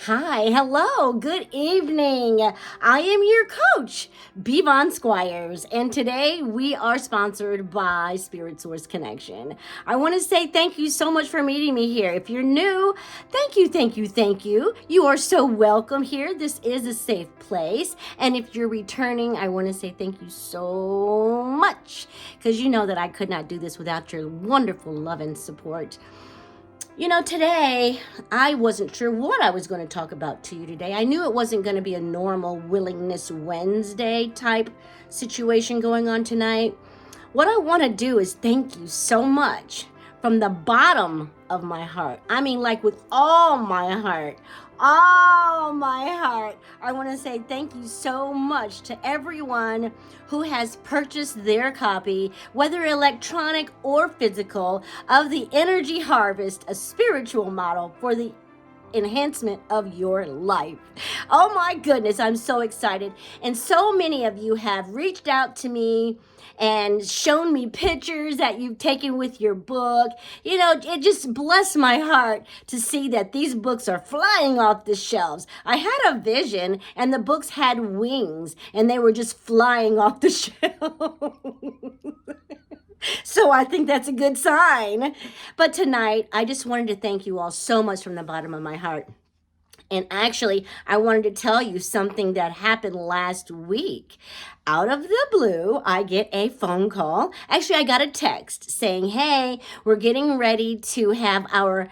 Hi, hello, good evening. I am your coach, Bevon Squires, and today we are sponsored by Spirit Source Connection. I want to say thank you so much for meeting me here. If you're new, thank you, thank you, thank you. You are so welcome here. This is a safe place. And if you're returning, I want to say thank you so much because you know that I could not do this without your wonderful love and support. Today I wasn't sure what I was going to talk about to you today. I knew it wasn't going to be a normal Willingness Wednesday type situation going on tonight. What I want to do is thank you so much from the bottom of my heart. I mean, like with all my heart. I want to say thank you so much to everyone who has purchased their copy, whether electronic or physical, of the Energy Harvest, a spiritual model for the enhancement of your life. Oh my goodness, I'm so excited. And so many of you have reached out to me and shown me pictures that you've taken with your book. It just blessed my heart to see that these books are flying off the shelves. I had a vision and the books had wings and they were just flying off the shelves. So I think that's a good sign. But tonight, I just wanted to thank you all so much from the bottom of my heart. And actually, I wanted to tell you something that happened last week. Out of the blue, I get a phone call. Actually, I got a text saying, "Hey, we're getting ready to have our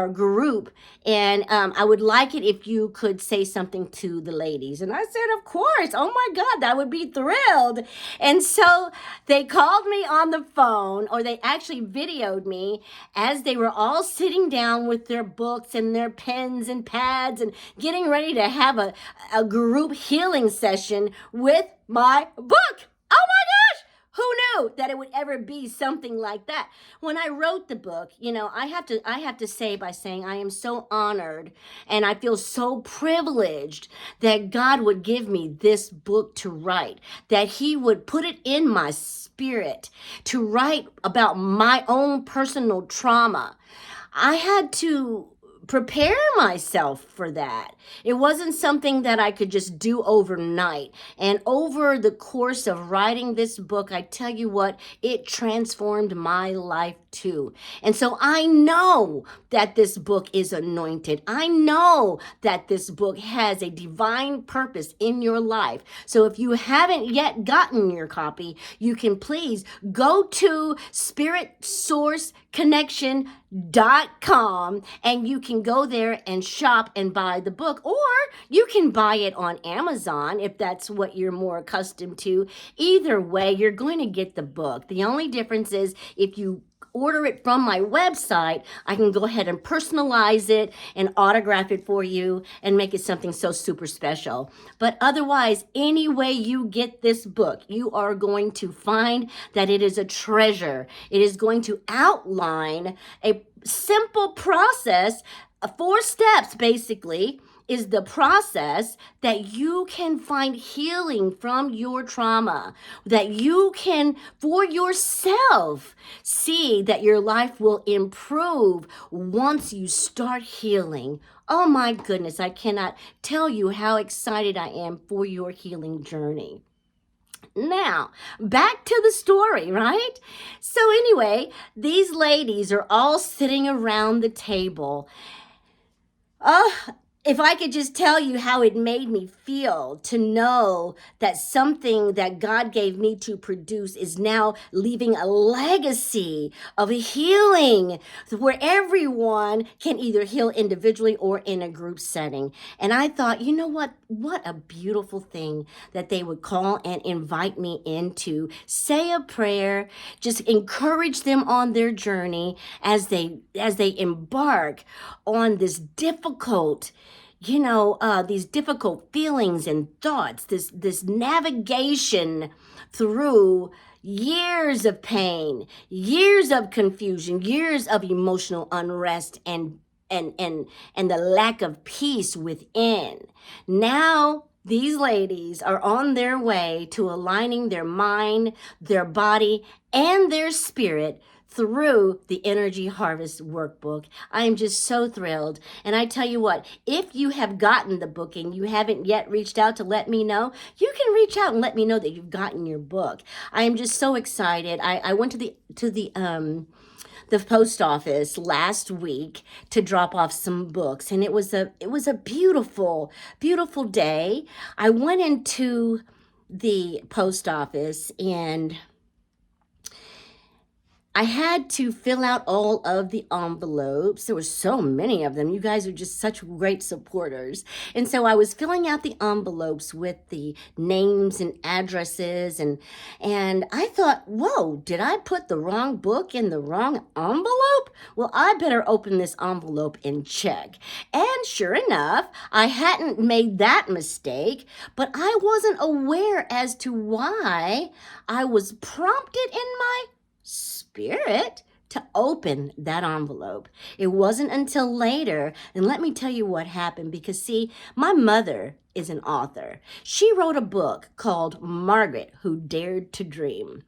group, and I would like it if you could say something to the ladies." And I said, "Of course. Oh my God, that would be thrilled." And so they called me on the phone, or they actually videoed me as they were all sitting down with their books and their pens and pads and getting ready to have a group healing session with my book. Oh my gosh! Who knew that it would ever be something like that? When I wrote the book, I have to say by saying I am so honored and I feel so privileged that God would give me this book to write, that he would put it in my spirit to write about my own personal trauma. I had to prepare myself for that. It wasn't something that I could just do overnight. And over the course of writing this book, I tell you what, it transformed my life too. And so I know that this book is anointed. I know that this book has a divine purpose in your life. So if you haven't yet gotten your copy, you can please go to spiritsourceconnection.com and you can go there and shop and buy the book, or you can buy it on Amazon if that's what you're more accustomed to. Either way, you're going to get the book. The only difference is if you order it from my website, I can go ahead and personalize it and autograph it for you and make it something so super special. But otherwise, any way you get this book, you are going to find that it is a treasure. It is going to outline a simple process, 4 steps basically, is the process that you can find healing from your trauma, that you can, for yourself, see that your life will improve once you start healing. Oh my goodness, I cannot tell you how excited I am for your healing journey. Now, back to the story, right? So anyway, these ladies are all sitting around the table. If I could just tell you how it made me feel to know that something that God gave me to produce is now leaving a legacy of healing where everyone can either heal individually or in a group setting. And I thought, you know what? What a beautiful thing that they would call and invite me into, say a prayer, just encourage them on their journey as they embark on this difficult, these difficult feelings and thoughts, this navigation through years of pain, years of confusion, years of emotional unrest and the lack of peace within. Now these ladies are on their way to aligning their mind, their body, and their spirit through the Energy Harvest Workbook. I am just so thrilled. And I tell you what, if you have gotten the book and you haven't yet reached out to let me know, you can reach out and let me know that you've gotten your book. I am just so excited. I went to the post office last week to drop off some books, and it was a beautiful, beautiful day. I went into the post office and I had to fill out all of the envelopes. There were so many of them. You guys are just such great supporters. And so I was filling out the envelopes with the names and addresses. And I thought, whoa, did I put the wrong book in the wrong envelope? Well, I better open this envelope and check. And sure enough, I hadn't made that mistake, but I wasn't aware as to why I was prompted in my spirit to open that envelope. It wasn't until later, and let me tell you what happened, because see, my mother is an author. She wrote a book called Margaret Who Dared to Dream,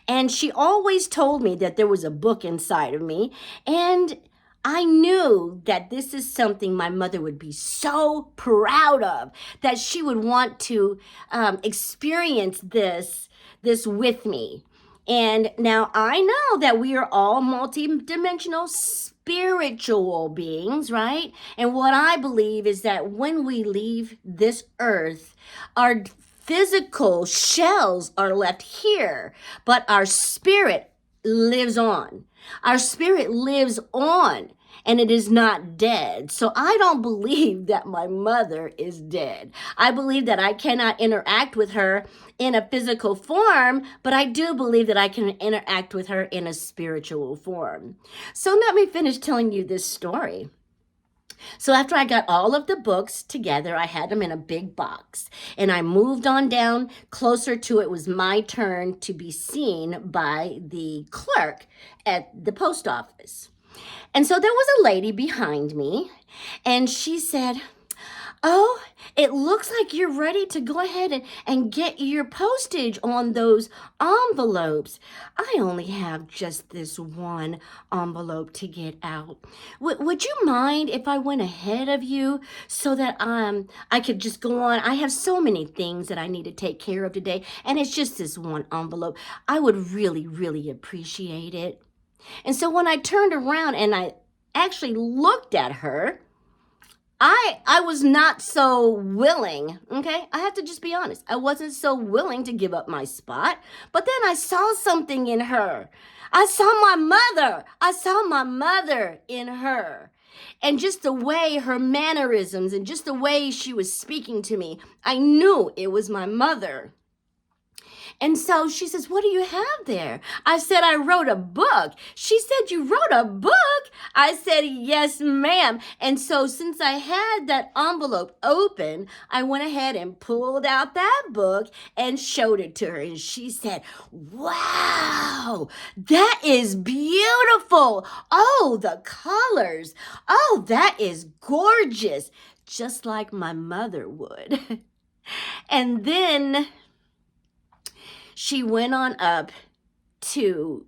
and she always told me that there was a book inside of me, and I knew that this is something my mother would be so proud of, that she would want to experience this with me. And now I know that we are all multidimensional spiritual beings, right? And what I believe is that when we leave this earth, our physical shells are left here, but our spirit lives on. Our spirit lives on. And it is not dead. So I don't believe that my mother is dead. I believe that I cannot interact with her in a physical form, but I do believe that I can interact with her in a spiritual form. So let me finish telling you this story. So after I got all of the books together, I had them in a big box, and I moved on down closer to it was my turn to be seen by the clerk at the post office. And so there was a lady behind me, and she said, "Oh, it looks like you're ready to go ahead and get your postage on those envelopes. I only have just this one envelope to get out. Would you mind if I went ahead of you so that I could just go on? I have so many things that I need to take care of today, and it's just this one envelope. I would really, really appreciate it." And so when I turned around and I actually looked at her, I was not so willing, okay? I have to just be honest. I wasn't so willing to give up my spot. But then I saw something in her. I saw my mother. I saw my mother in her. And just the way her mannerisms and just the way she was speaking to me, I knew it was my mother. And so she says, "What do you have there?" I said, "I wrote a book." She said, "You wrote a book?" I said, "Yes, ma'am." And so since I had that envelope open, I went ahead and pulled out that book and showed it to her. And she said, "Wow, that is beautiful. Oh, the colors. Oh, that is gorgeous." Just like my mother would. And then she went on up to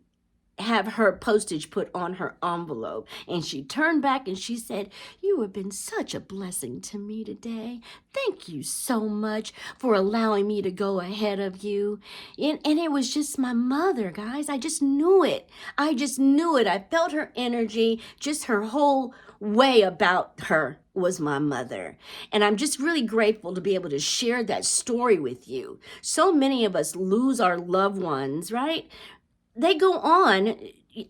have her postage put on her envelope, and she turned back and she said, "You have been such a blessing to me today. Thank you so much for allowing me to go ahead of you." And it was just my mother, guys. I just knew it. I just knew it. I felt her energy, just her whole way about her was my mother. And I'm just really grateful to be able to share that story with you. So many of us lose our loved ones, right? They go on,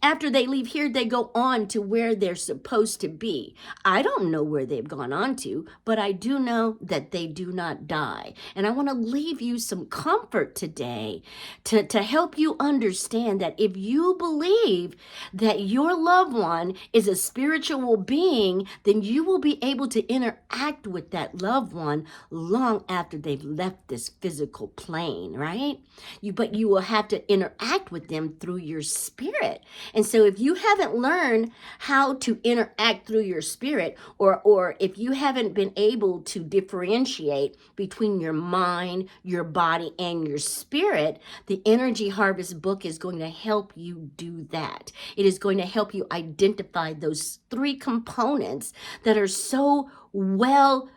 after they leave here, they go on to where they're supposed to be. I don't know where they've gone on to, but I do know that they do not die. And I want to leave you some comfort today to help you understand that if you believe that your loved one is a spiritual being, then you will be able to interact with that loved one long after they've left this physical plane, right? But you will have to interact with them through your spirit. And so if you haven't learned how to interact through your spirit, or if you haven't been able to differentiate between your mind, your body, and your spirit, the Energy Harvest book is going to help you do that. It is going to help you identify those three components that are so well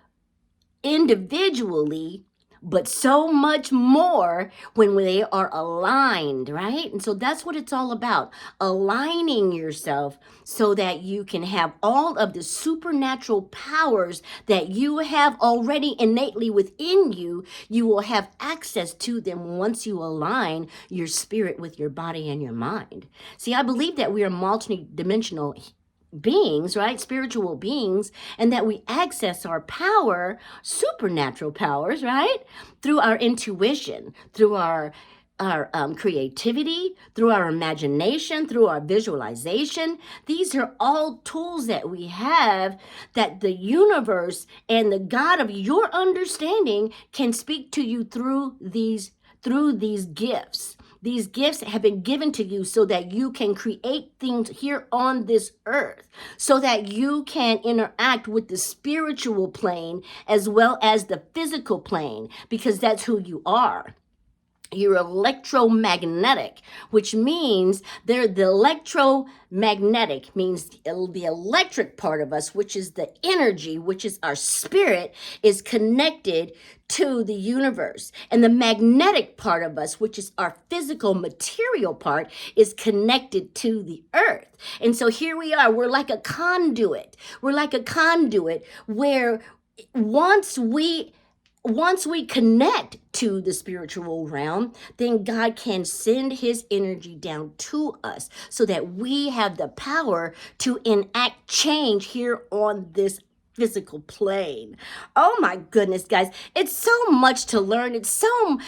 individually, but so much more when they are aligned, right? And so that's what it's all about, aligning yourself so that you can have all of the supernatural powers that you have already innately within you. You will have access to them once you align your spirit with your body and your mind. See, I believe that we are multidimensional beings, right? Spiritual beings, and that we access our power, supernatural powers, right? Through our intuition, through our creativity, through our imagination, through our visualization. These are all tools that we have that the universe and the God of your understanding can speak to you through these gifts. These gifts have been given to you so that you can create things here on this earth, so that you can interact with the spiritual plane as well as the physical plane, because that's who you are. You're electromagnetic, which means the electromagnetic means the electric part of us, which is the energy, which is our spirit, is connected to the universe. And the magnetic part of us, which is our physical material part, is connected to the earth. And so here we are. We're like a conduit. We're like a conduit where once we connect to the spiritual realm, then God can send his energy down to us so that we have the power to enact change here on this physical plane. Oh my goodness, guys. It's so much to learn. It's so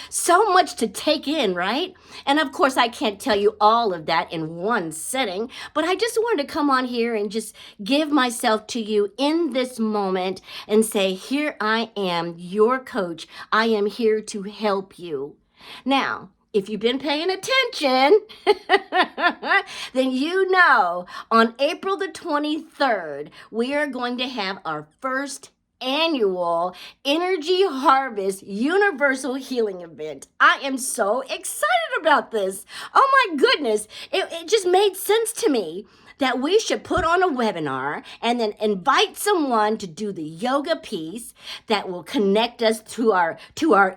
much to take in, right? And of course, I can't tell you all of that in one sitting, but I just wanted to come on here and just give myself to you in this moment and say, here I am, your coach. I am here to help you. Now, if you've been paying attention, then you know on April the 23rd, we are going to have our first annual Energy Harvest Universal Healing Event. I am so excited about this. Oh my goodness. It just made sense to me that we should put on a webinar and then invite someone to do the yoga piece that will connect us to our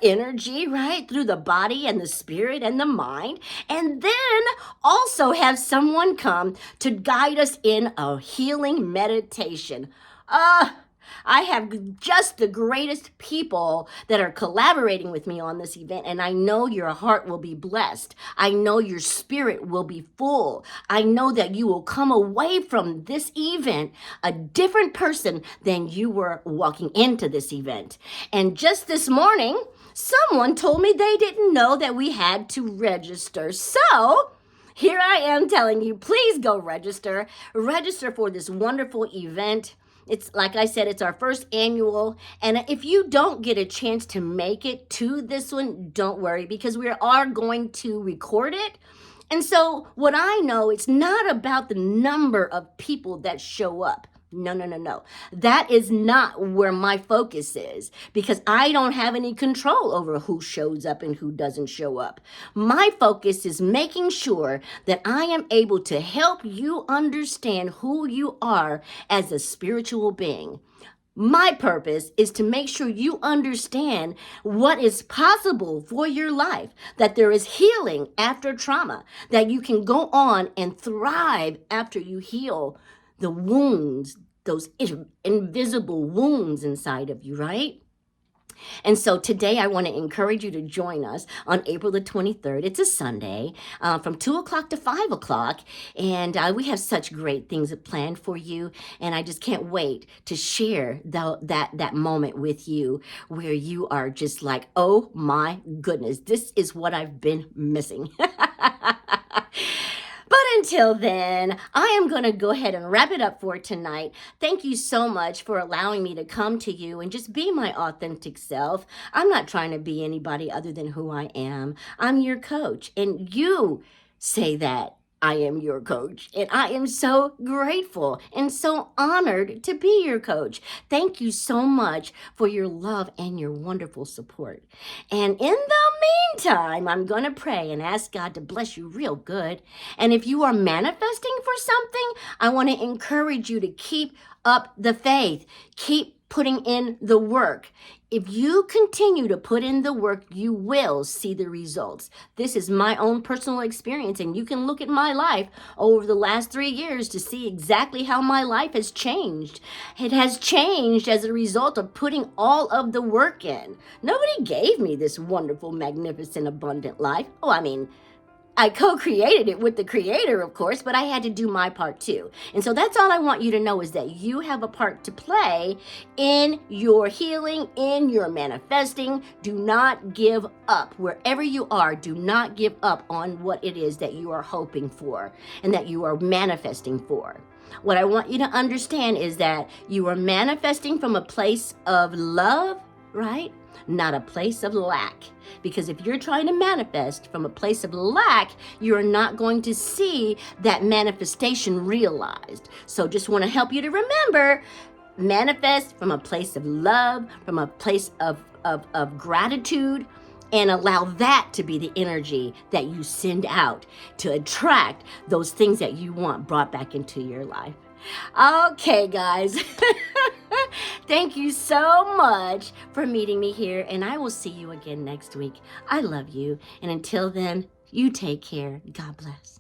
energy, right? Through the body and the spirit and the mind. And then also have someone come to guide us in a healing meditation. I have just the greatest people that are collaborating with me on this event, and I know your heart will be blessed. I know your spirit will be full. I know that you will come away from this event a different person than you were walking into this event. And just this morning, someone told me they didn't know that we had to register. So here I am telling you, please go register. Register for this wonderful event. It's like I said, it's our first annual. And if you don't get a chance to make it to this one, don't worry, because we are going to record it. And so what I know, it's not about the number of people that show up. No. That is not where my focus is, because I don't have any control over who shows up and who doesn't show up. My focus is making sure that I am able to help you understand who you are as a spiritual being. My purpose is to make sure you understand what is possible for your life, that there is healing after trauma, that you can go on and thrive after you heal the wounds, those invisible wounds inside of you, right? And so today I want to encourage you to join us on April the 23rd. It's a Sunday from 2 o'clock to 5 o'clock. And we have such great things planned for you. And I just can't wait to share that moment with you where you are just like, oh my goodness, this is what I've been missing. But until then, I am going to go ahead and wrap it up for tonight. Thank you so much for allowing me to come to you and just be my authentic self. I'm not trying to be anybody other than who I am. I'm your coach, and you say that I am your coach, and I am so grateful and so honored to be your coach. Thank you so much for your love and your wonderful support. And in the meantime, I'm going to pray and ask God to bless you real good. And if you are manifesting for something, I want to encourage you to keep up the faith. Keep putting in the work. If you continue to put in the work, you will see the results. This is my own personal experience, and you can look at my life over the last 3 years to see exactly how my life has changed. It has changed as a result of putting all of the work in. Nobody gave me this wonderful, magnificent, abundant life. I co-created it with the creator, of course, but I had to do my part too. And so that's all I want you to know, is that you have a part to play in your healing, in your manifesting. Do not give up. Wherever you are, do not give up on what it is that you are hoping for and that you are manifesting for. What I want you to understand is that you are manifesting from a place of love, right? Not a place of lack. Because if you're trying to manifest from a place of lack, you're not going to see that manifestation realized. So just want to help you to remember, manifest from a place of love, from a place of gratitude, and allow that to be the energy that you send out to attract those things that you want brought back into your life. Okay, guys. Thank you so much for meeting me here, and I will see you again next week. I love you, and until then, you take care. God bless.